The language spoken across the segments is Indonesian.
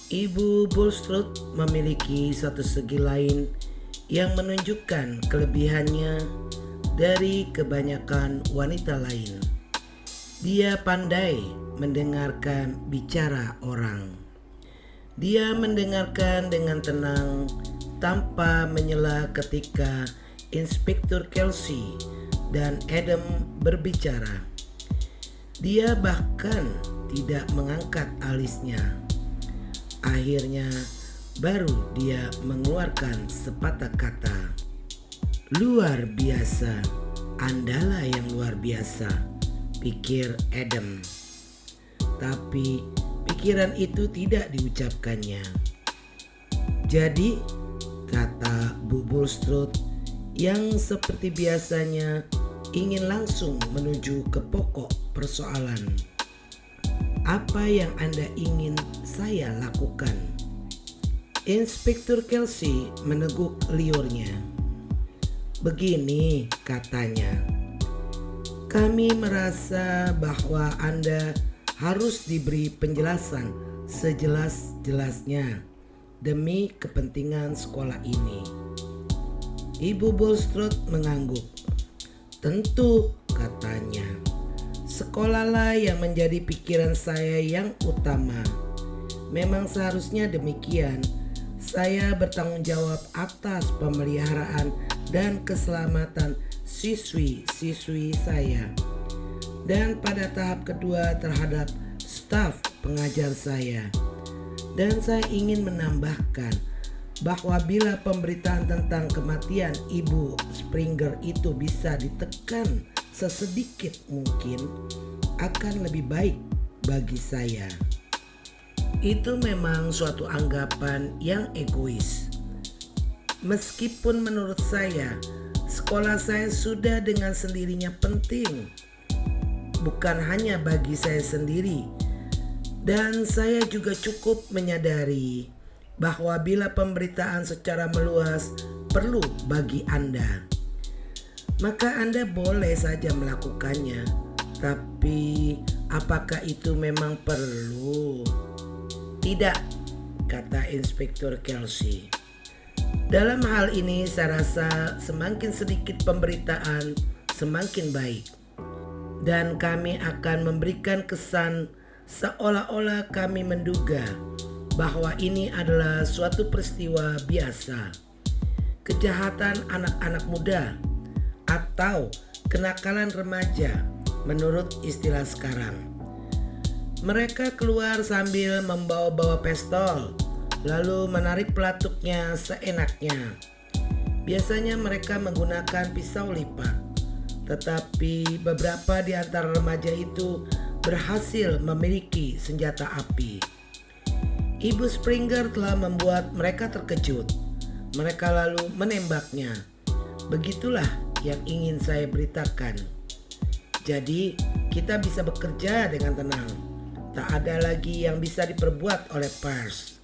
Ibu Bulstrode memiliki satu segi lain yang menunjukkan kelebihannya dari kebanyakan wanita lain. Dia pandai mendengarkan bicara orang. Dia mendengarkan dengan tenang tanpa menyela ketika Inspektur Kelsey dan Adam berbicara. Dia bahkan tidak mengangkat alisnya. Akhirnya baru dia mengeluarkan sepatah kata. Luar biasa, Andalah yang luar biasa, pikir Adam. Tapi pikiran itu tidak diucapkannya. Jadi, kata Bu Bulstrode yang seperti biasanya ingin langsung menuju ke pokok persoalan. Apa yang Anda ingin saya lakukan? Inspektur Kelsey meneguk liurnya. Begini katanya, kami merasa bahwa Anda harus diberi penjelasan sejelas-jelasnya demi kepentingan sekolah ini. Ibu Bulstrode mengangguk. Tentu, katanya. Sekolahlah yang menjadi pikiran saya yang utama. Memang seharusnya demikian. Saya bertanggung jawab atas pemeliharaan dan keselamatan siswi-siswi saya. Dan pada tahap kedua terhadap staf pengajar saya. Dan saya ingin menambahkan bahwa bila pemberitaan tentang kematian Ibu Springer itu bisa ditekan sesedikit mungkin, akan lebih baik bagi saya. Itu memang suatu anggapan yang egois. Meskipun menurut saya, sekolah saya sudah dengan sendirinya penting. Bukan hanya bagi saya sendiri. Dan saya juga cukup menyadari bahwa bila pemberitaan secara meluas perlu bagi Anda, maka Anda boleh saja melakukannya. Tapi apakah itu memang perlu? Tidak, kata Inspektur Kelsey. Dalam hal ini saya rasa semakin sedikit pemberitaan semakin baik. Dan kami akan memberikan kesan seolah-olah kami menduga bahwa ini adalah suatu peristiwa biasa. Kejahatan anak-anak muda atau kenakalan remaja menurut istilah sekarang. Mereka keluar sambil membawa-bawa pistol, lalu menarik pelatuknya seenaknya. Biasanya mereka menggunakan pisau lipat, tetapi beberapa di antara remaja itu berhasil memiliki senjata api. Ibu Springer telah membuat mereka terkejut. Mereka lalu menembaknya. Begitulah yang ingin saya beritakan. Jadi kita bisa bekerja dengan tenang. Tak ada lagi yang bisa diperbuat oleh pers.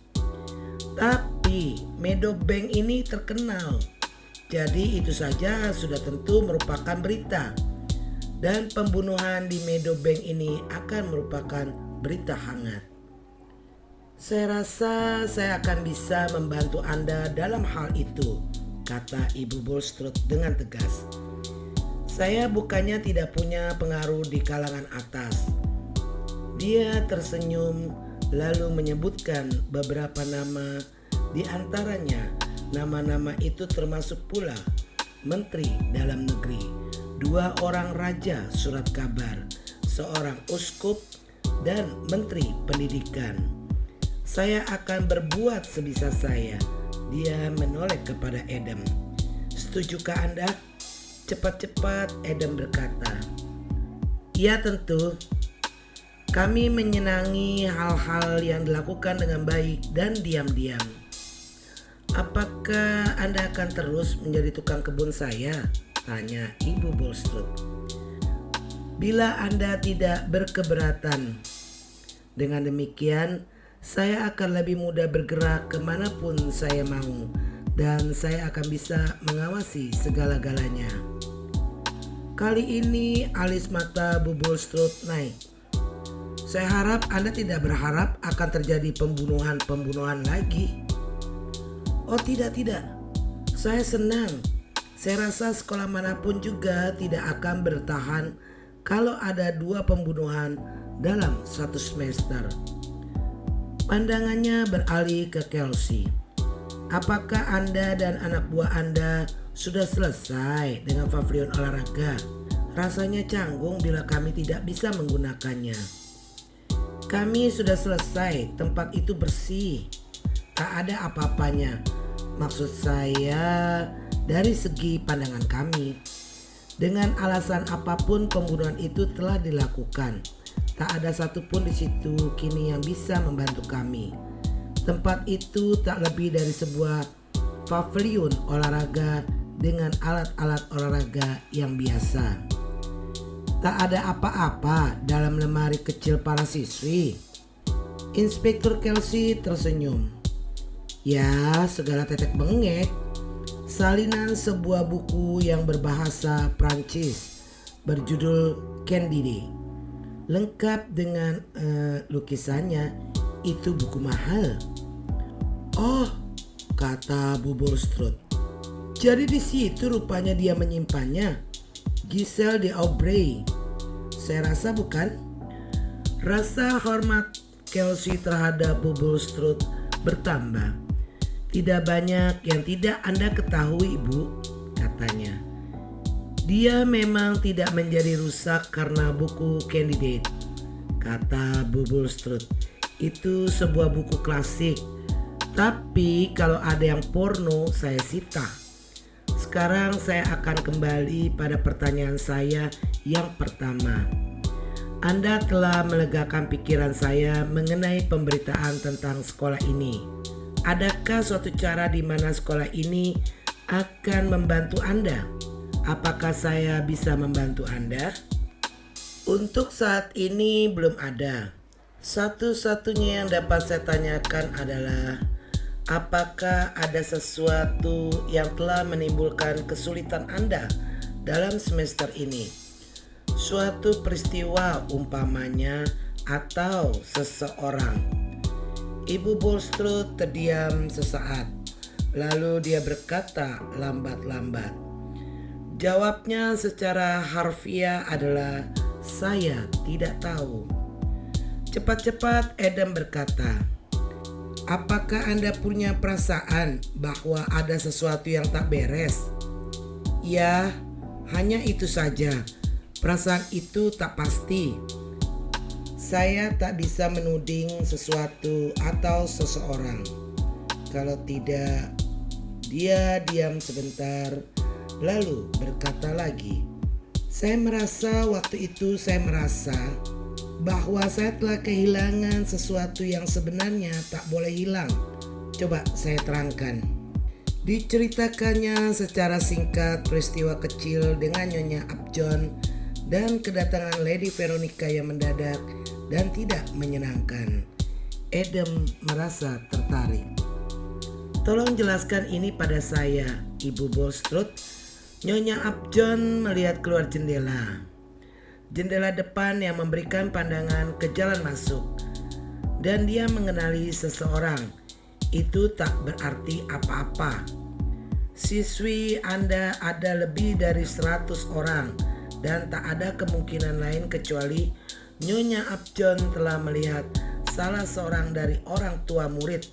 Tapi Meadowbank ini terkenal. Jadi itu saja sudah tentu merupakan berita. Dan pembunuhan di Meadowbank ini akan merupakan berita hangat. Saya rasa saya akan bisa membantu Anda dalam hal itu, kata Ibu Bulstrode dengan tegas. Saya bukannya tidak punya pengaruh di kalangan atas. Dia tersenyum lalu menyebutkan beberapa nama, di antaranya nama-nama itu termasuk pula Menteri Dalam Negeri, 2 orang raja surat kabar, seorang uskup, dan Menteri Pendidikan. Saya akan berbuat sebisa saya. Dia menoleh kepada Adam. Setujukah Anda? Cepat-cepat Adam berkata. Ya tentu. Kami menyenangi hal-hal yang dilakukan dengan baik dan diam-diam. Apakah Anda akan terus menjadi tukang kebun saya? Tanya Ibu Bulstrode. Bila Anda tidak berkeberatan. Dengan demikian, saya akan lebih mudah bergerak kemanapun saya mau, dan saya akan bisa mengawasi segala-galanya. Kali ini alis mata Bu Bulstrode naik. Saya harap Anda tidak berharap akan terjadi pembunuhan lagi. Oh tidak. Saya senang. Saya rasa sekolah manapun juga tidak akan bertahan kalau ada 2 pembunuhan dalam satu semester. Pandangannya beralih ke Kelsey. Apakah Anda dan anak buah Anda sudah selesai dengan pavilion olahraga? Rasanya canggung bila kami tidak bisa menggunakannya. Kami sudah selesai, tempat itu bersih. Tak ada apa-apanya. Maksud saya dari segi pandangan kami. Dengan alasan apapun pembunuhan itu telah dilakukan. Tak ada satupun di situ kini yang bisa membantu kami. Tempat itu tak lebih dari sebuah pavilion olahraga dengan alat-alat olahraga yang biasa. Tak ada apa-apa dalam lemari kecil para siswi. Inspektur Kelsey tersenyum. Ya, segala tetek bengek. Salinan sebuah buku yang berbahasa Prancis berjudul Candide, lengkap dengan lukisannya. Itu buku mahal. Oh, kata Bu Bulstrode. Jadi di situ rupanya dia menyimpannya. Giselle de Aubray. Saya rasa bukan? Rasa hormat Kelsey terhadap Bu Bulstrode bertambah. Tidak banyak yang tidak Anda ketahui, Ibu, katanya. Dia memang tidak menjadi rusak karena buku Candidate, kata Bu Bulstrode. Itu sebuah buku klasik. Tapi kalau ada yang porno, saya sita. Sekarang saya akan kembali pada pertanyaan saya yang pertama. Anda telah melegakan pikiran saya mengenai pemberitaan tentang sekolah ini. Adakah suatu cara di mana sekolah ini akan membantu Anda? Apakah saya bisa membantu Anda? Untuk saat ini belum ada. Satu-satunya yang dapat saya tanyakan adalah apakah ada sesuatu yang telah menimbulkan kesulitan Anda dalam semester ini? Suatu peristiwa umpamanya atau seseorang. Ibu Bulstrode terdiam sesaat. Lalu dia berkata lambat-lambat. Jawabnya secara harfiah adalah saya tidak tahu. Cepat-cepat Adam berkata, apakah Anda punya perasaan bahwa ada sesuatu yang tak beres? Ya, hanya itu saja. Perasaan itu tak pasti. Saya tak bisa menuding sesuatu atau seseorang. Kalau tidak, dia diam sebentar, lalu berkata lagi. Saya merasa waktu itu bahwa saya telah kehilangan sesuatu yang sebenarnya tak boleh hilang. Coba saya terangkan. Diceritakannya secara singkat peristiwa kecil dengan Nyonya Upjohn dan kedatangan Lady Veronica yang mendadak dan tidak menyenangkan. Adam merasa tertarik. Tolong jelaskan ini pada saya, Ibu Bulstrode. Nyonya Upjohn melihat keluar jendela. Jendela depan yang memberikan pandangan ke jalan masuk. Dan dia mengenali seseorang. Itu tak berarti apa-apa. Siswi Anda ada lebih dari 100 orang. Dan tak ada kemungkinan lain kecuali Nyonya Upjohn telah melihat salah seorang dari orang tua murid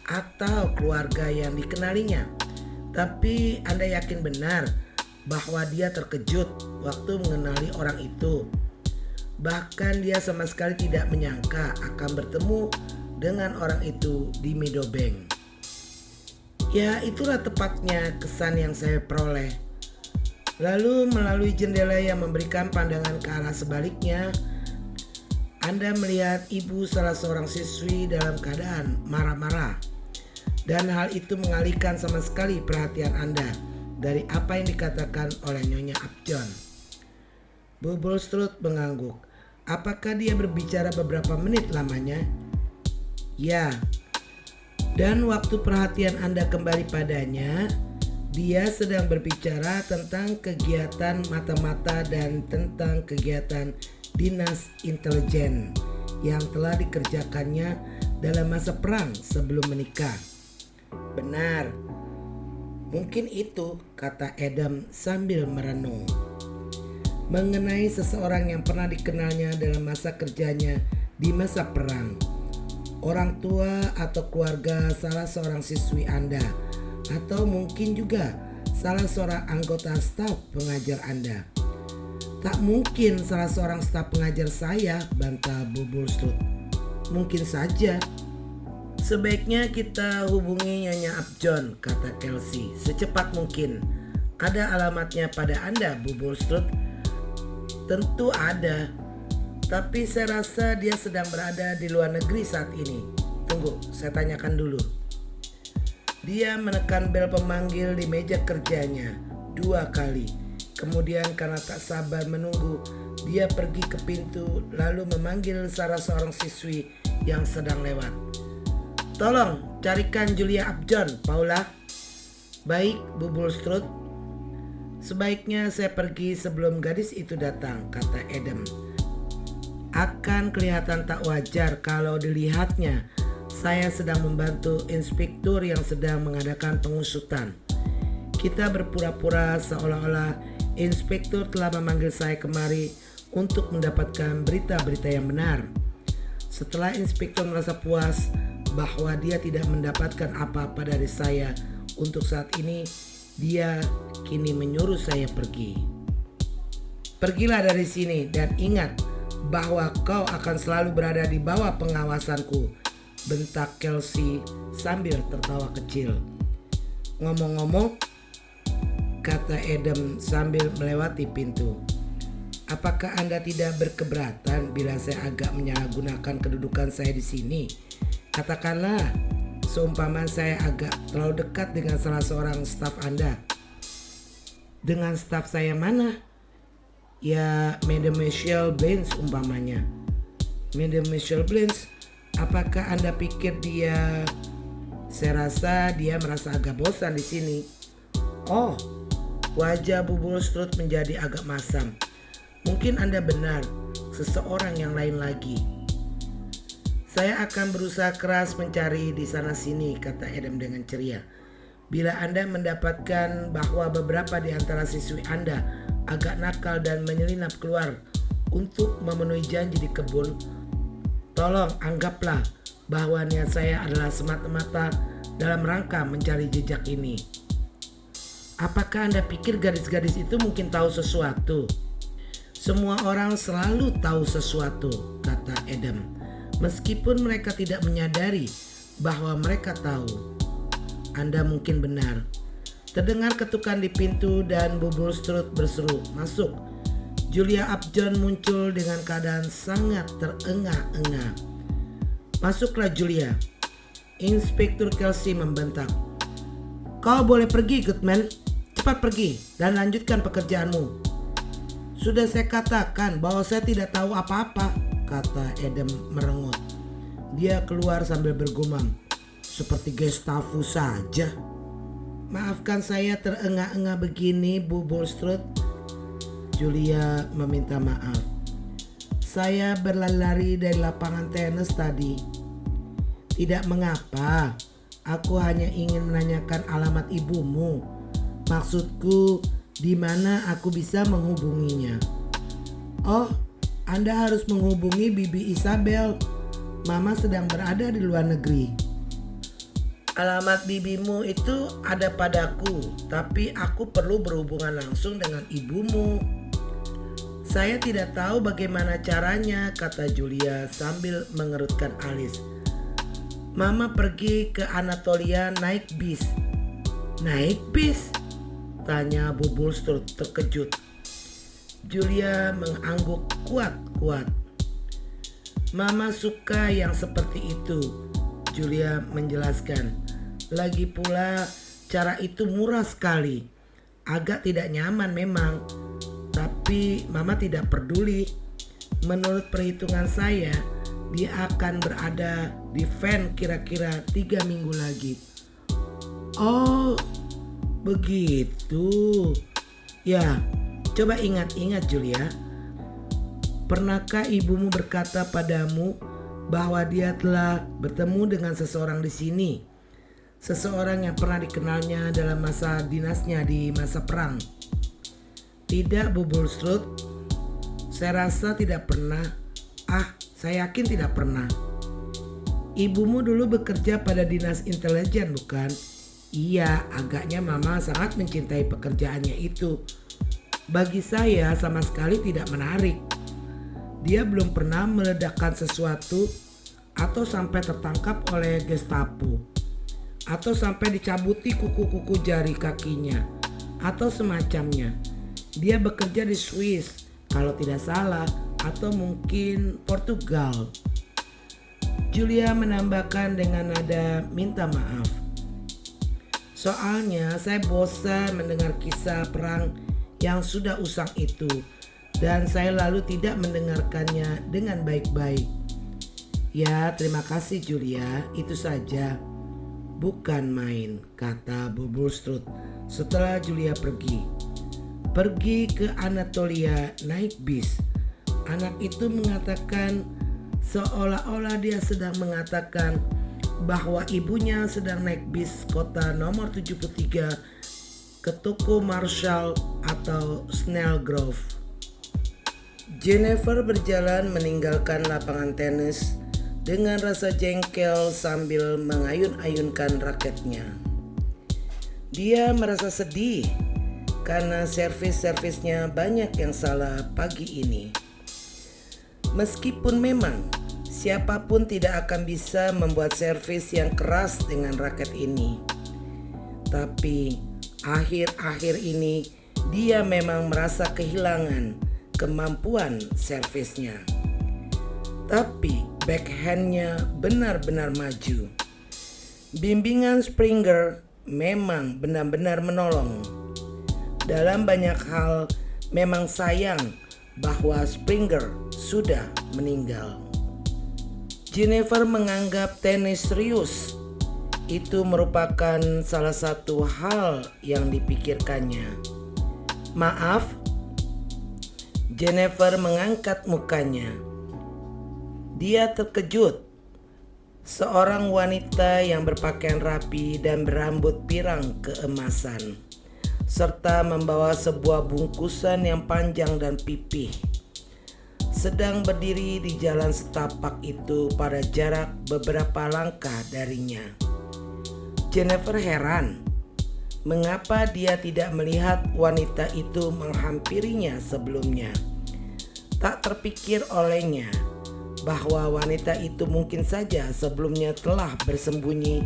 atau keluarga yang dikenalinya. Tapi Anda yakin benar bahwa dia terkejut waktu mengenali orang itu. Bahkan dia sama sekali tidak menyangka akan bertemu dengan orang itu di Meadowbank. Ya, itulah tepatnya kesan yang saya peroleh. Lalu melalui jendela yang memberikan pandangan ke arah sebaliknya, Anda melihat ibu salah seorang siswi dalam keadaan marah-marah. Dan hal itu mengalihkan sama sekali perhatian Anda dari apa yang dikatakan oleh Nyonya Upjohn. Bu Bulstrode mengangguk. Apakah dia berbicara beberapa menit lamanya? Ya. Dan waktu perhatian Anda kembali padanya, dia sedang berbicara tentang kegiatan mata-mata dan tentang kegiatan dinas intelijen yang telah dikerjakannya dalam masa perang sebelum menikah. Benar, mungkin itu, kata Adam sambil merenung. Mengenai seseorang yang pernah dikenalnya dalam masa kerjanya di masa perang. Orang tua atau keluarga salah seorang siswi Anda, atau mungkin juga salah seorang anggota staf pengajar Anda. Tak mungkin salah seorang staf pengajar saya, bantah Bu Bulstrode. Mungkin saja. Sebaiknya kita hubungi Nyonya Upjohn, kata Kelsey, secepat mungkin. Ada alamatnya pada Anda, Bu Bulstrode? Tentu ada. Tapi saya rasa dia sedang berada di luar negeri saat ini. Tunggu, saya tanyakan dulu. Dia menekan bel pemanggil di meja kerjanya 2 kali. Kemudian karena tak sabar menunggu, dia pergi ke pintu lalu memanggil salah seorang siswi yang sedang lewat. Tolong carikan Julia Upjohn, Paula. Baik, Bu Bulstrode. Sebaiknya saya pergi sebelum gadis itu datang, kata Adam. Akan kelihatan tak wajar kalau dilihatnya saya sedang membantu inspektur yang sedang mengadakan pengusutan. Kita berpura-pura seolah-olah inspektur telah memanggil saya kemari untuk mendapatkan berita-berita yang benar. Setelah inspektur merasa puas bahwa dia tidak mendapatkan apa-apa dari saya untuk saat ini, dia kini menyuruh saya pergi. Pergilah dari sini dan ingat bahwa kau akan selalu berada di bawah pengawasanku, bentak Kelsey sambil tertawa kecil. Ngomong-ngomong, kata Adam sambil melewati pintu, apakah Anda tidak berkeberatan bila saya agak menyalahgunakan kedudukan saya di sini? Katakanlah, seumpama saya agak terlalu dekat dengan salah seorang staf Anda. Dengan staf saya mana? Ya, Madam Michelle Blanche umpamanya. Madam Michelle Blanche, apakah Anda pikir dia... Saya rasa dia merasa agak bosan di sini. Oh, wajah Bu Bulstrode menjadi agak masam. Mungkin Anda benar, seseorang yang lain lagi. Saya akan berusaha keras mencari di sana sini, kata Adam dengan ceria. Bila Anda mendapatkan bahwa beberapa di antara siswi Anda agak nakal dan menyelinap keluar untuk memenuhi janji di kebun, tolong anggaplah bahwa niat saya adalah semata-mata dalam rangka mencari jejak ini. Apakah Anda pikir gadis-gadis itu mungkin tahu sesuatu? Semua orang selalu tahu sesuatu, kata Adam, meskipun mereka tidak menyadari bahwa mereka tahu. Anda mungkin benar. Terdengar ketukan di pintu dan Bu Bulstrode berseru, "Masuk." Julia Upjohn muncul dengan keadaan sangat terengah-engah. "Masuklah Julia." Inspektur Kelsey membentak. "Kau boleh pergi, Goodman. Cepat pergi dan lanjutkan pekerjaanmu." "Sudah saya katakan bahwa saya tidak tahu apa-apa," kata Adam merengut. Dia keluar sambil bergumam, "Seperti Gestapo saja." "Maafkan saya terengah-engah begini, Bu Bulstrode." Julia meminta maaf. "Saya berlari dari lapangan tenis tadi." "Tidak mengapa, aku hanya ingin menanyakan alamat ibumu. Maksudku, di mana aku bisa menghubunginya?" "Oh, Anda harus menghubungi Bibi Isabel. Mama sedang berada di luar negeri." "Alamat bibimu itu ada padaku, tapi aku perlu berhubungan langsung dengan ibumu." "Saya tidak tahu bagaimana caranya," kata Julia sambil mengerutkan alis. "Mama pergi ke Anatolia naik bis." "Naik bis?" tanya Bu Bulstrode terkejut. Julia mengangguk kuat-kuat. "Mama suka yang seperti itu," Julia menjelaskan. "Lagi pula cara itu murah sekali. Agak tidak nyaman memang, tapi Mama tidak peduli. Menurut perhitungan saya, dia akan berada di Van kira-kira 3 minggu lagi." "Oh, begitu. Ya, coba ingat-ingat Julia. Pernahkah ibumu berkata padamu bahwa dia telah bertemu dengan seseorang di sini. Seseorang yang pernah dikenalnya dalam masa dinasnya di masa perang. Tidak, Bu Bulstrode. Saya rasa tidak pernah. Saya yakin tidak pernah. Ibumu dulu bekerja pada dinas intelijen, bukan? Iya, agaknya Mama sangat mencintai pekerjaannya itu. Bagi saya sama sekali tidak menarik. Dia belum pernah meledakkan sesuatu atau sampai tertangkap oleh Gestapo, atau sampai dicabuti kuku-kuku jari kakinya, atau semacamnya. Dia bekerja di Swiss, kalau tidak salah, atau mungkin Portugal. Julia menambahkan dengan nada minta maaf. Soalnya saya bosan mendengar kisah perang yang sudah usang itu, dan saya lalu tidak mendengarkannya dengan baik-baik. Ya, terima kasih Julia, itu saja. Bukan main, kata Bu Bulstrode setelah Julia pergi. Pergi ke Anatolia naik bis. Anak itu mengatakan seolah-olah dia sedang mengatakan bahwa ibunya sedang naik bis kota nomor 73 ke toko Marshall atau Snellgrove. Jennifer berjalan meninggalkan lapangan tenis dengan rasa jengkel sambil mengayun-ayunkan raketnya. Dia merasa sedih karena servis-servisnya banyak yang salah pagi ini. Meskipun memang siapapun tidak akan bisa membuat servis yang keras dengan raket ini. Tapi akhir-akhir ini dia memang merasa kehilangan kemampuan servisnya. Tapi backhandnya benar-benar maju. Bimbingan Springer memang benar-benar menolong. Dalam banyak hal memang sayang bahwa Springer sudah meninggal. Jennifer menganggap tenis serius itu merupakan salah satu hal yang dipikirkannya. Maaf, Jennifer mengangkat mukanya. Dia terkejut. Seorang wanita yang berpakaian rapi dan berambut pirang keemasan, serta membawa sebuah bungkusan yang panjang dan pipih, sedang berdiri di jalan setapak itu pada jarak beberapa langkah darinya. Jennifer heran mengapa dia tidak melihat wanita itu menghampirinya sebelumnya. Tak terpikir olehnya bahwa wanita itu mungkin saja sebelumnya telah bersembunyi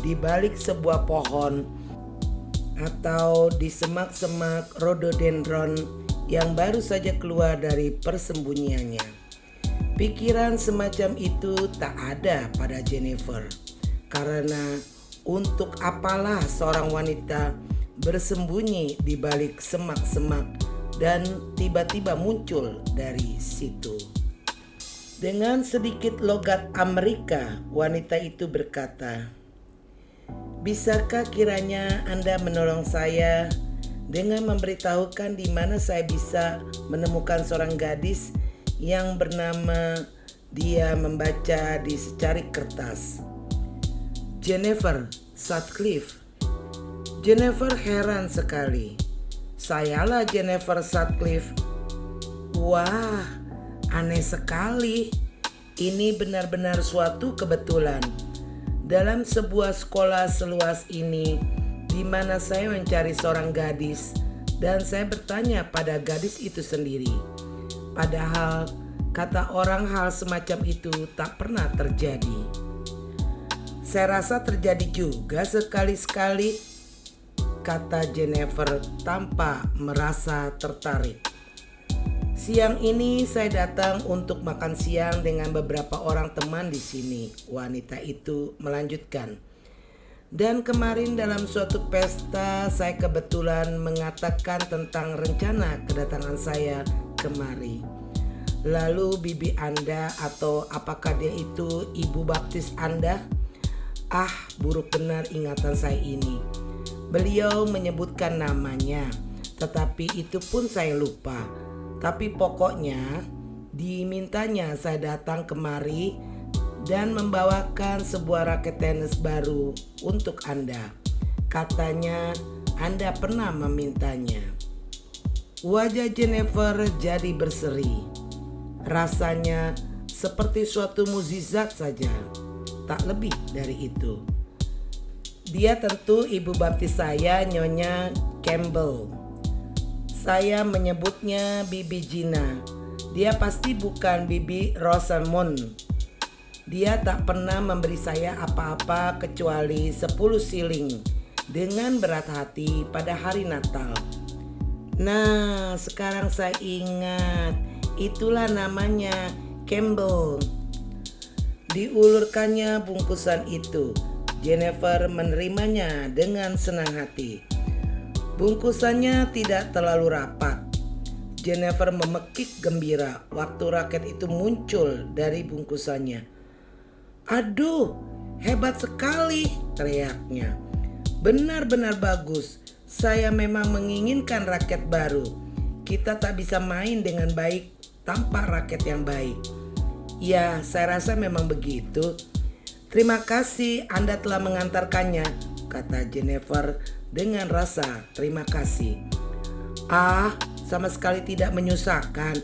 di balik sebuah pohon atau di semak-semak rhododendron yang baru saja keluar dari persembunyiannya. Pikiran semacam itu tak ada pada Jennifer, karena untuk apalah seorang wanita bersembunyi di balik semak-semak dan tiba-tiba muncul dari situ. Dengan sedikit logat Amerika, wanita itu berkata, "Bisakah kiranya Anda menolong saya dengan memberitahukan di mana saya bisa menemukan seorang gadis yang bernama..." Dia membaca di secarik kertas, "Jennifer Sutcliffe." Jennifer heran sekali. "Sayalah Jennifer Sutcliffe." Wah, aneh sekali. Ini benar-benar suatu kebetulan. Dalam sebuah sekolah seluas ini, di mana saya mencari seorang gadis, dan saya bertanya pada gadis itu sendiri. Padahal, kata orang, hal semacam itu tak pernah terjadi. "Saya rasa terjadi juga sekali-sekali," kata Jennifer tanpa merasa tertarik. "Siang ini saya datang untuk makan siang dengan beberapa orang teman di sini," wanita itu melanjutkan. "Dan kemarin dalam suatu pesta saya kebetulan mengatakan tentang rencana kedatangan saya kemari. Lalu bibi Anda, atau apakah dia itu ibu baptis Anda?" Buruk benar ingatan saya ini. Beliau menyebutkan namanya, tetapi itu pun saya lupa. Tapi pokoknya dimintanya saya datang kemari dan membawakan sebuah raket tenis baru untuk Anda. Katanya Anda pernah memintanya. Wajah Jennifer jadi berseri. Rasanya seperti suatu mukjizat saja, tak lebih dari itu. Dia tentu ibu baptis saya, Nyonya Campbell. Saya menyebutnya Bibi Gina. Dia pasti bukan Bibi Rosamund. Dia tak pernah memberi saya apa-apa kecuali 10 siling dengan berat hati pada hari Natal. Nah, sekarang saya ingat, itulah namanya Campbell. Diulurkannya bungkusan itu. Jennifer menerimanya dengan senang hati. Bungkusannya tidak terlalu rapat. Jennifer memekik gembira waktu raket itu muncul dari bungkusannya. "Aduh, hebat sekali," teriaknya. "Benar-benar bagus. Saya memang menginginkan raket baru. Kita tak bisa main dengan baik tanpa raket yang baik." "Ya, saya rasa memang begitu. Terima kasih Anda telah mengantarkannya," kata Jennifer dengan rasa terima kasih. "Ah, sama sekali tidak menyusahkan.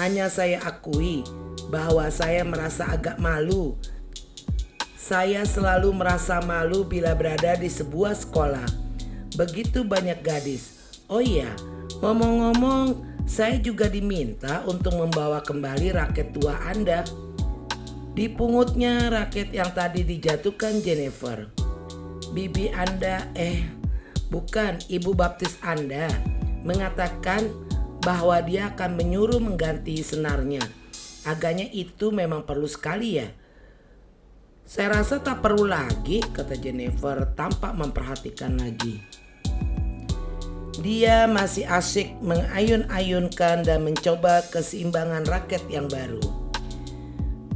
Hanya saya akui bahwa saya merasa agak malu. Saya selalu merasa malu bila berada di sebuah sekolah. Begitu banyak gadis. Oh iya, ngomong-ngomong, saya juga diminta untuk membawa kembali raket tua Anda." Dipungutnya raket yang tadi dijatuhkan Jennifer. "Bibi Anda, bukan, ibu baptis Anda, mengatakan bahwa dia akan menyuruh mengganti senarnya. Agaknya itu memang perlu sekali ya." "Saya rasa tak perlu lagi," kata Jennifer tanpa memperhatikan lagi. Dia masih asyik mengayun-ayunkan dan mencoba keseimbangan raket yang baru.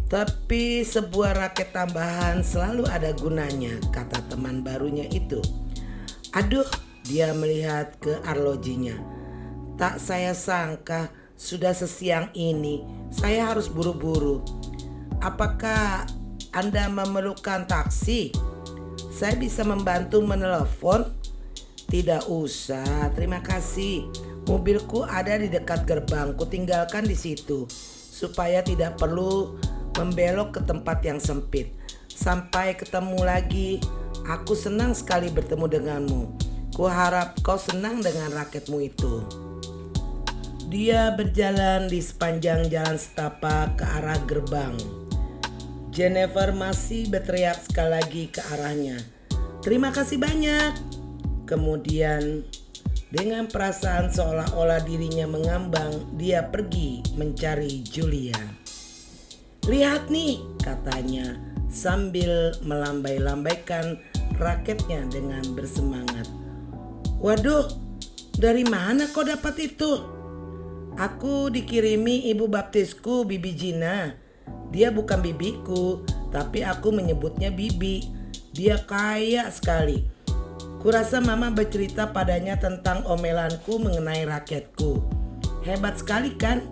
"Tapi sebuah raket tambahan selalu ada gunanya," kata teman barunya itu. "Aduh," dia melihat ke arlojinya. "Tak saya sangka sudah sesiang ini. Saya harus buru-buru. Apakah Anda memerlukan taksi? Saya bisa membantu menelepon." "Tidak usah, terima kasih. Mobilku ada di dekat gerbang. Kutinggalkan di situ supaya tidak perlu membelok ke tempat yang sempit. Sampai ketemu lagi. Aku senang sekali bertemu denganmu. Kuharap kau senang dengan raketmu itu." Dia berjalan di sepanjang jalan setapak ke arah gerbang. Jennifer masih berteriak sekali lagi ke arahnya, "Terima kasih banyak." Kemudian dengan perasaan seolah-olah dirinya mengambang, dia pergi mencari Julia. "Lihat nih," katanya sambil melambai-lambaikan raketnya dengan bersemangat. "Waduh, dari mana kau dapat itu?" "Aku dikirimi ibu baptisku, Bibi Gina. Dia bukan bibiku, tapi aku menyebutnya Bibi. Dia kaya sekali. Kurasa mama bercerita padanya tentang omelanku mengenai raketku. Hebat sekali kan?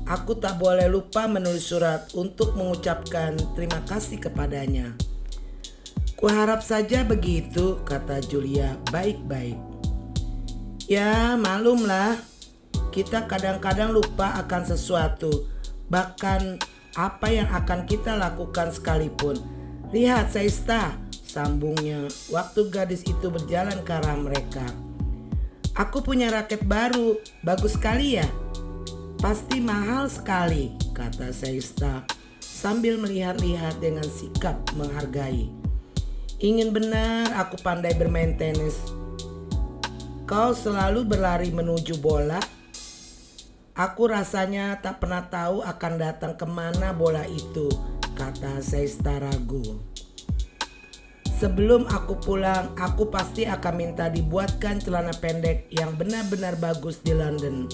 Aku tak boleh lupa menulis surat untuk mengucapkan terima kasih kepadanya." "Kuharap saja begitu," kata Julia baik-baik. "Ya, malumlah. Kita kadang-kadang lupa akan sesuatu, bahkan apa yang akan kita lakukan sekalipun. Lihat, Seista," sambungnya waktu gadis itu berjalan ke arah mereka. "Aku punya raket baru, bagus sekali ya?" "Pasti mahal sekali," kata Seista sambil melihat-lihat dengan sikap menghargai. "Ingin benar aku pandai bermain tenis. Kau selalu berlari menuju bola. Aku rasanya tak pernah tahu akan datang kemana bola itu," kata Seista ragu. "Sebelum aku pulang, aku pasti akan minta dibuatkan celana pendek yang benar-benar bagus di London.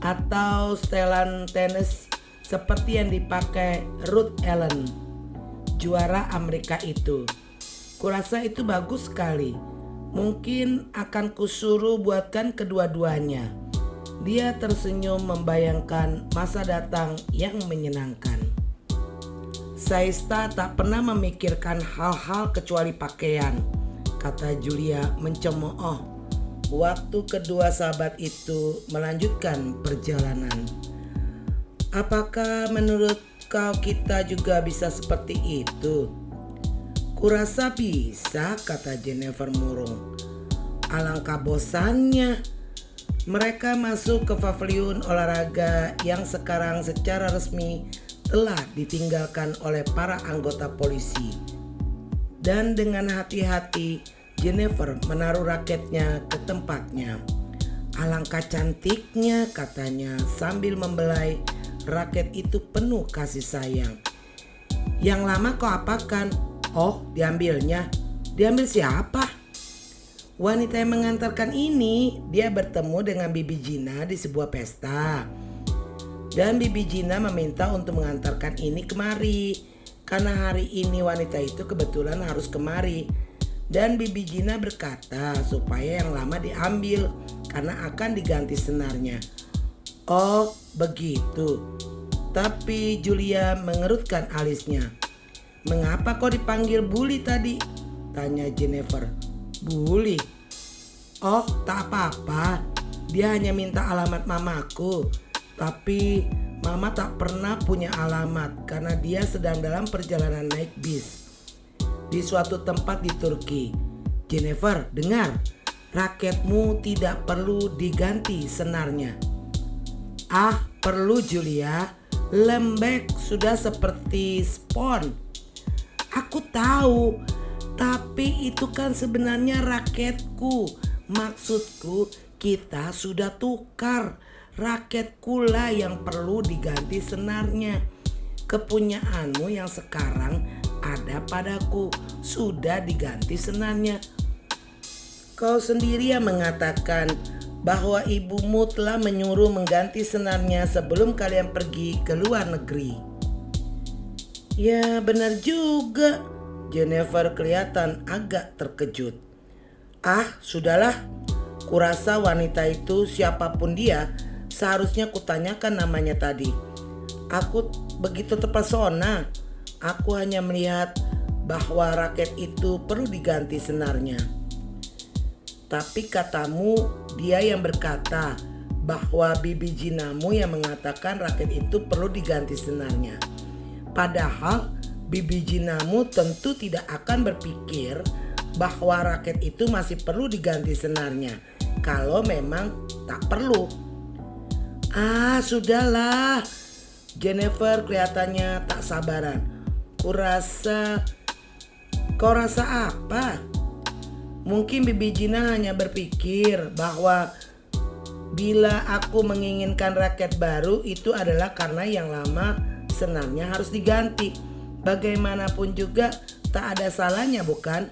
Atau setelan tenis seperti yang dipakai Ruth Ellen, juara Amerika itu. Kurasa itu bagus sekali. Mungkin akan kusuruh buatkan kedua-duanya." Dia tersenyum membayangkan masa datang yang menyenangkan. Saista tak pernah memikirkan hal-hal kecuali pakaian, kata Julia mencemooh. Waktu kedua sahabat itu melanjutkan perjalanan. Apakah menurut kau kita juga bisa seperti itu? Kurasa bisa, kata Jennifer murung. Alangkah bosannya. Mereka masuk ke pavilion olahraga yang sekarang secara resmi telah ditinggalkan oleh para anggota polisi. Dan dengan hati-hati Jennifer menaruh raketnya ke tempatnya. Alangkah cantiknya, katanya sambil membelai raket itu penuh kasih sayang. Yang lama kau apakan? Oh, diambilnya. Diambil siapa? Wanita yang mengantarkan ini, dia bertemu dengan Bibi Gina di sebuah pesta. Dan Bibi Gina meminta untuk mengantarkan ini kemari. Karena hari ini wanita itu kebetulan harus kemari. Dan Bibi Gina berkata supaya yang lama diambil karena akan diganti senarnya. Oh, begitu. Tapi Julia mengerutkan alisnya. Mengapa kau dipanggil Bully tadi? Tanya Jennifer. Bully? Oh, tak apa-apa. Dia hanya minta alamat mamaku. Tapi mama tak pernah punya alamat karena dia sedang dalam perjalanan naik bis di suatu tempat di Turki. Jennifer, dengar. Raketmu tidak perlu diganti senarnya. Ah, perlu Julia. Lembek sudah seperti spons. Aku tahu. Tapi itu kan sebenarnya raketku. Maksudku kita sudah tukar. Raketku lah yang perlu diganti senarnya. Kepunyaanmu yang sekarang ada padaku. Sudah diganti senarnya. Kau sendiri yang mengatakan bahwa ibumu telah menyuruh mengganti senarnya sebelum kalian pergi ke luar negeri. Ya, benar juga. Jennifer kelihatan agak terkejut. Ah, sudahlah. Kurasa wanita itu siapapun dia, seharusnya kutanyakan namanya tadi. Aku begitu terpesona. Aku hanya melihat bahwa raket itu perlu diganti senarnya. Tapi katamu dia yang berkata bahwa Bibi Ginamu yang mengatakan raket itu perlu diganti senarnya. Padahal Bibi Ginamu tentu tidak akan berpikir bahwa raket itu masih perlu diganti senarnya kalau memang tak perlu. Ah, sudahlah. Jennifer kelihatannya tak sabaran. Kau rasa apa? Mungkin Bibi Gina hanya berpikir bahwa bila aku menginginkan raket baru itu adalah karena yang lama senarnya harus diganti. Bagaimanapun juga tak ada salahnya, bukan?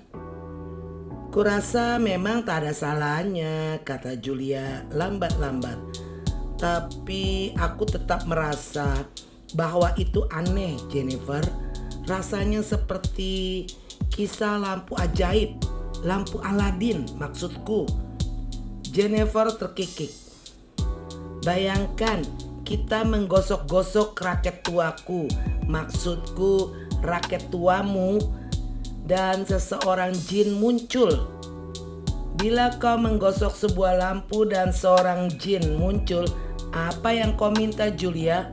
Kurasa memang tak ada salahnya, kata Julia lambat-lambat. Tapi aku tetap merasa bahwa itu aneh, Jennifer. Rasanya seperti kisah lampu ajaib, lampu Aladin maksudku. Jennifer terkikik. Bayangkan kita menggosok-gosok raket tuaku, maksudku raket tuamu, dan seseorang jin muncul. Bila kau menggosok sebuah lampu dan seorang jin muncul, apa yang kau minta, Julia?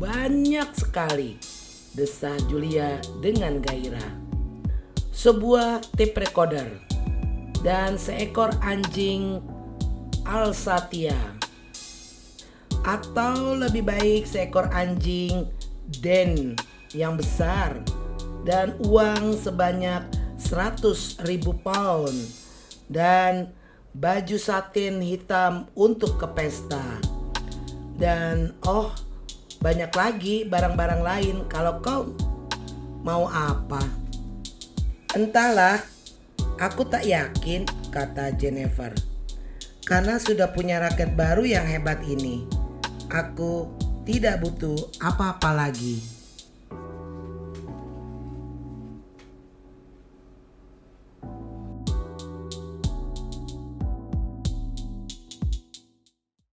Banyak sekali, desah Julia dengan gairah. Sebuah tape recorder dan seekor anjing Alsatia. Atau lebih baik seekor anjing Den yang besar dan uang sebanyak 100.000 pound dan baju satin hitam untuk ke pesta. Dan banyak lagi barang-barang lain. Kalau kau mau apa? Entahlah, aku tak yakin, kata Jennifer. Karena sudah punya raket baru yang hebat ini, aku tidak butuh apa-apa lagi.